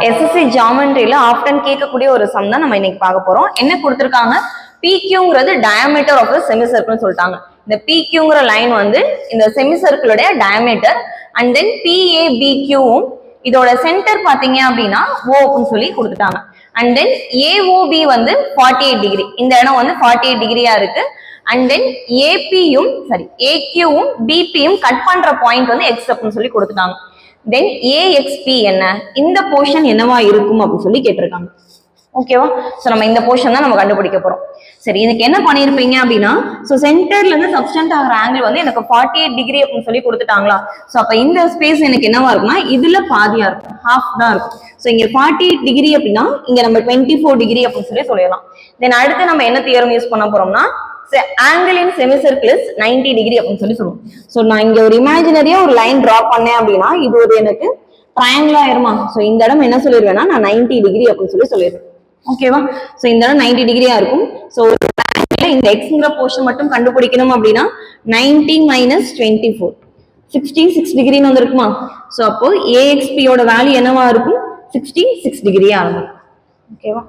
SSC ஜியோமெட்ரியில often கேட்கக்கூடிய ஒரு some தான் நம்ம இன்னைக்கு பார்க்க போறோம். என்ன கொடுத்திருக்காங்க, PQங்கிறது டயாமீட்டர் ஆஃப் செமி சர்க்கிள்னு சொல்லிட்டாங்க. இந்த PQங்கிற லைன் வந்து இந்த செமி சர்க்கிளுடைய டயாமீட்டர். அண்ட் தென் PABQவும் இதோட சென்டர் பாத்தீங்க அப்படின்னா O அப்படின்னு சொல்லி கொடுத்துட்டாங்க. அண்ட் தென் AOB வந்து 48 டிகிரி, இந்த இடம் வந்து 48 டிகிரியா இருக்கு. அண்ட் தென் AQவும் BPயும் கட் பண்ற பாயிண்ட் வந்து X அப்படின்னு சொல்லி கொடுத்துட்டாங்க. தென் AXP என்ன, இந்த போர்ஷன் என்னவா இருக்கும் அப்படின்னு சொல்லி கேட்டிருக்காங்க. ஓகேவா? சோ நம்ம இந்த போர்ஷன் தான் நம்ம கண்டுபிடிக்க போறோம். சரி, இதுக்கு என்ன பண்ணிருப்பீங்க அப்படின்னா, சோ சென்டர்ல இருந்து சப்ஸ்டன்ட் ஆகிற ஆங்கிள் வந்து எனக்கு 48 டிகிரி அப்படின்னு சொல்லி கொடுத்துட்டாங்களா. சோ அப்ப இந்த ஸ்பேஸ் எனக்கு என்னவா இருக்கும்னா இதுல பாதியா இருக்கும், ஹாஃப் தான் இருக்கும். சோ இங்க 48 டிகிரி அப்படின்னா இங்க நம்ம 24 டிகிரி அப்படின்னு சொல்லி சொல்லலாம். தென் அடுத்து நம்ம என்ன தியரம் யூஸ் பண்ண போறோம்னா, ஆங்கிள் இன் செமிசர்க்கிள் இஸ் 90 டிகிரி அப்படின்னு சொல்லி சொல்லுவோம். சோ நான் இங்க ஒரு இமேஜினரியா ஒரு லைன் டிரா பண்ணேன் அப்படின்னா இது ஒரு எனக்கு ட்ரையாங்கிள் ஆயிருமா. சோ இந்த இடம் என்ன சொல்லிடுவேன்னா நான் 90 டிகிரி அப்படின்னு சொல்லி சொல்லிடுவேன். ஓகேவா? சோ இந்த இடம் 90 டிகிரியா இருக்கும். சோ இந்த எக்ஸ்ங்கிற போர்ஷன் மட்டும் கண்டுபிடிக்கணும் அப்படின்னா 90 மைனஸ் 24 66 டிகிரின்னு வந்துருக்குமா. சோ அப்போ AXP யோட வேல்யூ என்னவா இருக்கும், 66 டிகிரியா இருக்கும். ஓகேவா?